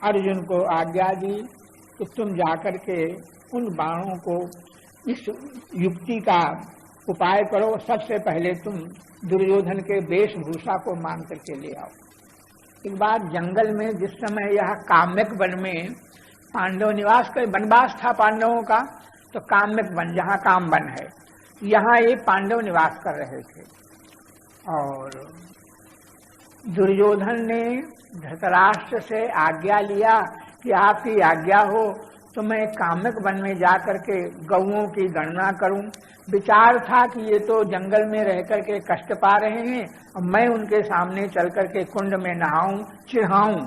अर्जुन को आज्ञा दी कि तुम जाकर के उन बाणों को, इस युक्ति का उपाय करो। सबसे पहले तुम दुर्योधन के वेशभूषा को मांग करके ले आओ। एक बार जंगल में जिस समय यह काम्यक वन में पांडव निवास कर, वनवास था पांडवों का, तो काम्यक वन, जहाँ काम वन है, यहाँ ये पांडव निवास कर रहे थे। और दुर्योधन ने धृतराष्ट्र से आज्ञा लिया कि आपकी आज्ञा हो तो मैं काम्यक वन में जाकर के गौओं की गणना करूं। विचार था कि ये तो जंगल में रह करके कष्ट पा रहे हैं और मैं उनके सामने चल करके कुंड में नहाऊं, चिढ़ाऊं।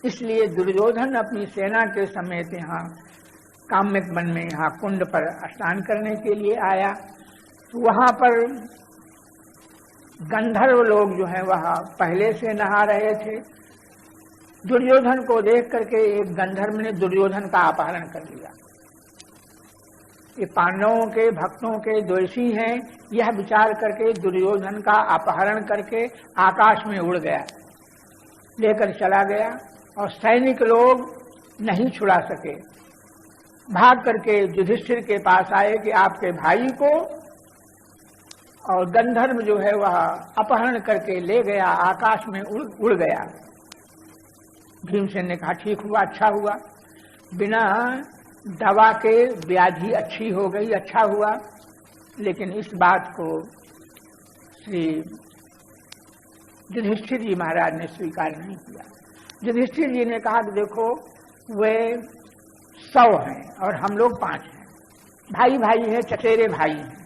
इसलिए दुर्योधन अपनी सेना के समेत यहाँ काम्यक वन में, यहाँ कुंड पर स्नान करने के लिए आया। तो वहां पर गंधर्व लोग जो है वह पहले से नहा रहे थे। दुर्योधन को देख करके एक गंधर्व ने दुर्योधन का अपहरण कर लिया। ये पांडवों के भक्तों के द्वेषी हैं, यह विचार करके दुर्योधन का अपहरण करके आकाश में उड़ गया, लेकर चला गया। और सैनिक लोग नहीं छुड़ा सके, भाग करके युधिष्ठिर के पास आए कि आपके भाई को और गंधर्व जो है वह अपहरण करके ले गया, आकाश में उड़ गया। भीमसेन ने कहा ठीक हुआ, अच्छा हुआ, बिना दवा के व्याधि अच्छी हो गई, अच्छा हुआ। लेकिन इस बात को श्री युधिष्ठिर जी महाराज ने स्वीकार नहीं किया। युधिष्ठिर जी ने कहा कि देखो वे 100 हैं और हम लोग 5 हैं, भाई भाई हैं, चचेरे भाई हैं,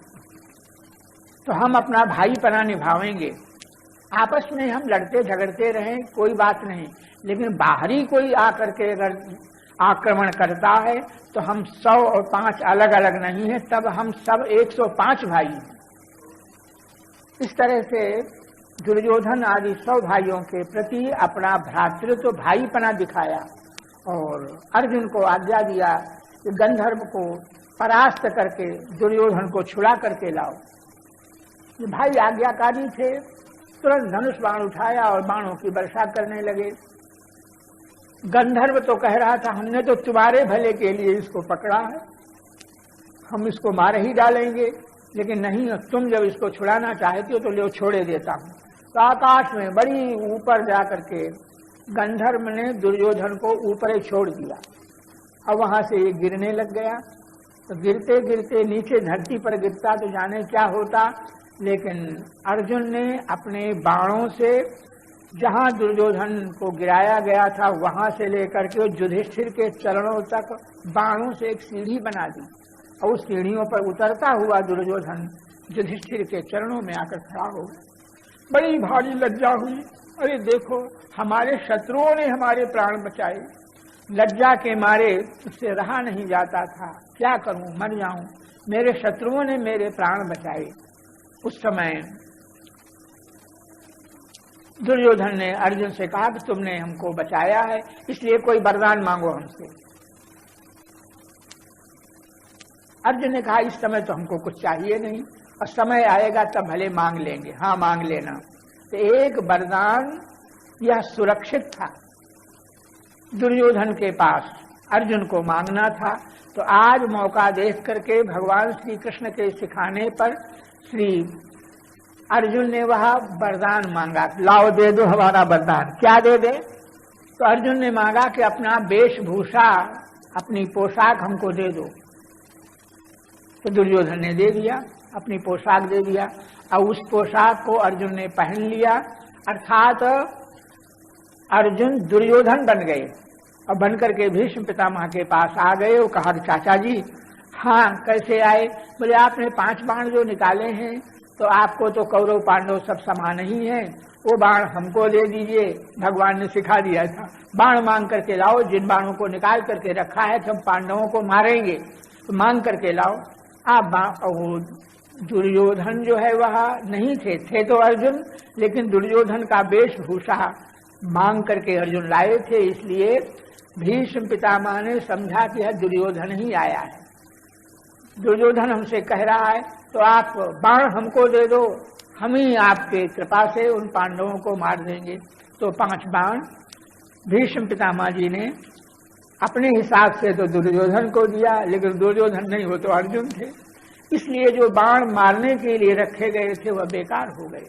तो हम अपना भाईपना निभावेंगे। आपस में हम लड़ते झगड़ते रहें कोई बात नहीं, लेकिन बाहरी कोई आकर के अगर आक्रमण करता है तो हम 100 और 5 अलग अलग नहीं है, तब हम सब 105 भाई हैं। इस तरह से दुर्योधन आदि 100 भाइयों के प्रति अपना भ्रातृत्व, भाईपना दिखाया और अर्जुन को आज्ञा दिया कि गंधर्व को परास्त करके दुर्योधन को छुड़ा करके लाओ। ये भाई आज्ञाकारी थे, तुरंत धनुष बाण उठाया और बाणों की वर्षा करने लगे। गंधर्व तो कह रहा था हमने तो तुम्हारे भले के लिए इसको पकड़ा है, हम इसको मार ही डालेंगे, लेकिन नहीं, तुम जब इसको छुड़ाना चाहती हो तो ले छोड़े देता हूं। तो आकाश में बड़ी ऊपर जाकर के गंधर्व ने दुर्योधन को ऊपर ही छोड़ दिया और वहां से ये गिरने लग गया। तो गिरते गिरते नीचे धरती पर गिरता तो जाने क्या होता, लेकिन अर्जुन ने अपने बाणों से जहां दुर्योधन को गिराया गया था वहां से लेकर के युधिष्ठिर के चरणों तक बाणों से एक सीढ़ी बना दी और उस सीढ़ियों पर उतरता हुआ दुर्योधन युधिष्ठिर के चरणों में आकर खड़ा हो गया। बड़ी भारी लज्जा हुई, अरे देखो हमारे शत्रुओं ने हमारे प्राण बचाए, लज्जा के मारे उससे रहा नहीं जाता था, क्या करूं, मर जाऊं, मेरे शत्रुओं ने मेरे प्राण बचाए। उस समय दुर्योधन ने अर्जुन से कहा कि तुमने हमको बचाया है, इसलिए कोई वरदान मांगो हमसे। अर्जुन ने कहा इस समय तो हमको कुछ चाहिए नहीं, और समय आएगा तब भले मांग लेंगे। हाँ मांग लेना। तो एक वरदान यह सुरक्षित था, दुर्योधन के पास अर्जुन को मांगना था। तो आज मौका देख करके भगवान श्री कृष्ण के सिखाने पर श्री अर्जुन ने वह वरदान मांगा, लाओ दे दो हमारा वरदान। क्या दे दे? तो अर्जुन ने मांगा कि अपना वेशभूषा, अपनी पोशाक हमको दे दो। तो दुर्योधन ने दे दिया, अपनी पोशाक दे दिया और उस पोशाक को अर्जुन ने पहन लिया, अर्थात अर्जुन दुर्योधन बन गए और बनकर के भीष्म पितामह के पास आ गए। वो कहा कि चाचा जी, हाँ कैसे आए? बोले आपने 5 बाण जो निकाले हैं तो आपको तो कौरव पांडव सब समान ही हैं, वो बाण हमको दे दीजिए, भगवान ने सिखा दिया था। बाण मांग करके लाओ, जिन बाणों को निकाल करके रखा है तो हम पांडवों को मारेंगे, तो मांग करके लाओ आप। दुर्योधन जो है वह नहीं थे तो अर्जुन, लेकिन दुर्योधन का वेशभूषा मांग करके अर्जुन लाए थे, इसलिए भीष्म पितामह ने समझा कि यह दुर्योधन ही आया है। दुर्योधन हमसे कह रहा है तो आप बाण हमको दे दो, हम ही आपके कृपा से उन पांडवों को मार देंगे। तो 5 बाण भीष्म पितामह जी ने अपने हिसाब से तो दुर्योधन को दिया, लेकिन दुर्योधन नहीं, वो तो अर्जुन थे, इसलिए जो बाण मारने के लिए रखे गए थे वह बेकार हो गए।